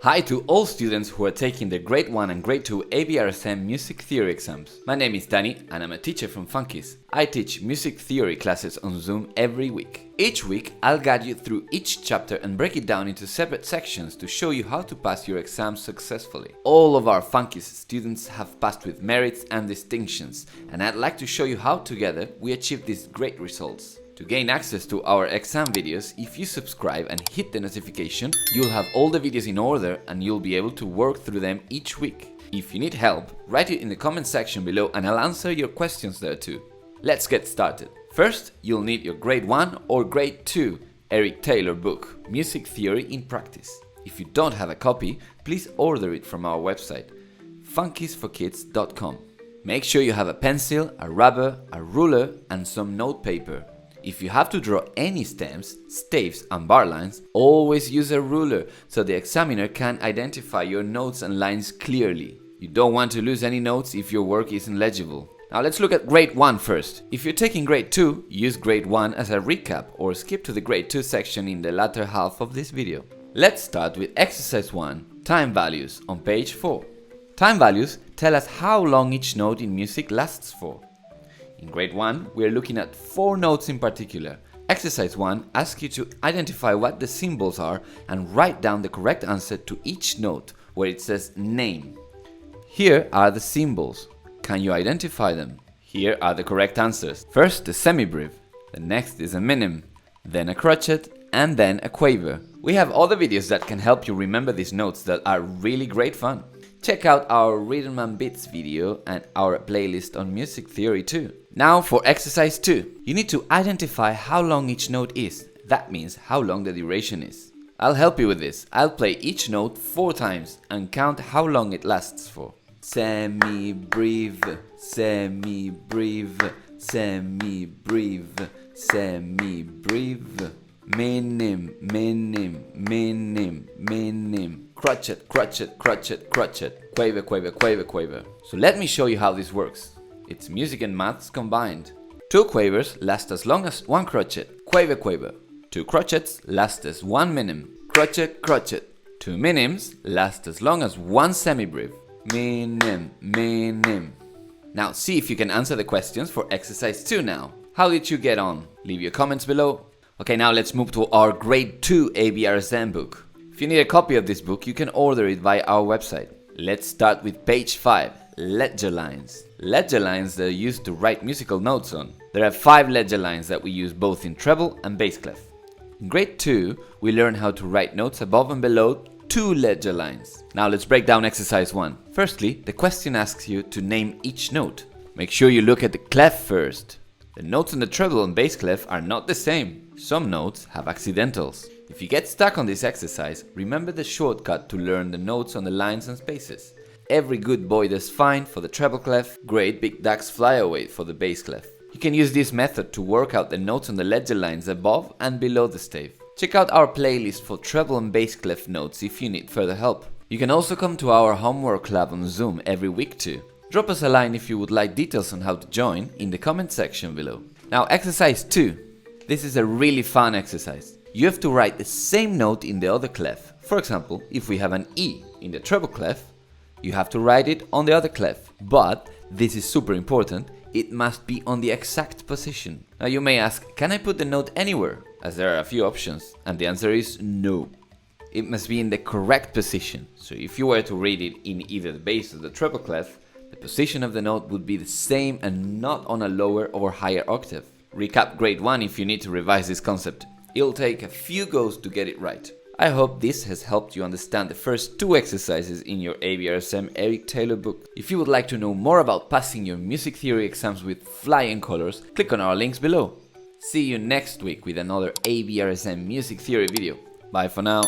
Hi to all students who are taking the Grade 1 and Grade 2 ABRSM Music Theory exams. My name is Danny and I'm a teacher from Fun-Keys. I teach music theory classes on Zoom every week. Each week, I'll guide you through each chapter and break it down into separate sections to show you how to pass your exams successfully. All of our Fun-Keys students have passed with merits and distinctions, and I'd like to show you how together we achieve these great results. To gain access to our exam videos, if you subscribe and hit the notification, you'll have all the videos in order and you'll be able to work through them each week. If you need help, write it in the comment section below and I'll answer your questions there too. Let's get started. First, you'll need your Grade 1 or Grade 2 Eric Taylor book, Music Theory in Practice. If you don't have a copy, please order it from our website, Fun-KeysForKids.com. Make sure you have a pencil, a rubber, a ruler and some note paper. If you have to draw any stems, staves and bar lines, always use a ruler so the examiner can identify your notes and lines clearly. You don't want to lose any notes if your work isn't legible. Now let's look at Grade 1 first. If you're taking Grade 2, use Grade 1 as a recap or skip to the Grade 2 section in the latter half of this video. Let's start with Exercise 1, Time Values, on page 4. Time values tell us how long each note in music lasts for. In Grade 1, we are looking at 4 notes in particular. Exercise 1 asks you to identify what the symbols are and write down the correct answer to each note where it says name. Here are the symbols. Can you identify them? Here are the correct answers. First the semibrieve, the next is a minim, then a crotchet, and then a quaver. We have other videos that can help you remember these notes that are really great fun. Check out our Rhythm and Beats video and our playlist on music theory too. Now for Exercise 2. You need to identify how long each note is. That means how long the duration is. I'll help you with this. I'll play each note 4 times and count how long it lasts for. Semibrieve, semibrieve, semibrieve, semibrieve. Minim, minim, minim, minim. Crotchet, crotchet, crotchet, crotchet. Quaver, quaver, quaver, quaver. So let me show you how this works. It's music and maths combined. 2 quavers last as long as 1 crotchet. Quaver, quaver. 2 crotchets last as 1 minim. Crotchet, crotchet. 2 minims last as long as 1 semibrieve. Minim, minim. Now see if you can answer the questions for Exercise 2 now. How did you get on? Leave your comments below. Okay, now let's move to our Grade 2 ABRSM book. If you need a copy of this book, you can order it via our website. Let's start with page 5, ledger lines. Ledger lines are used to write musical notes on. There are 5 ledger lines that we use both in treble and bass clef. In Grade 2, we learn how to write notes above and below 2 ledger lines. Now let's break down Exercise 1. Firstly, the question asks you to name each note. Make sure you look at the clef first. The notes on the treble and bass clef are not the same. Some notes have accidentals. If you get stuck on this exercise, remember the shortcut to learn the notes on the lines and spaces. Every good boy does fine for the treble clef, great big ducks fly away for the bass clef. You can use this method to work out the notes on the ledger lines above and below the stave. Check out our playlist for treble and bass clef notes if you need further help. You can also come to our homework club on Zoom every week too. Drop us a line if you would like details on how to join in the comment section below. Now Exercise 2. This is a really fun exercise. You have to write the same note in the other clef. For example, if we have an E in the treble clef, you have to write it on the other clef. But, this is super important, it must be on the exact position. Now you may ask, can I put the note anywhere? As there are a few options, and the answer is no. It must be in the correct position. So if you were to read it in either the bass or the treble clef, the position of the note would be the same and not on a lower or higher octave. Recap Grade 1 if you need to revise this concept. It'll take a few goes to get it right. I hope this has helped you understand the first 2 exercises in your ABRSM Eric Taylor book. If you would like to know more about passing your music theory exams with flying colors, click on our links below. See you next week with another ABRSM music theory video. Bye for now.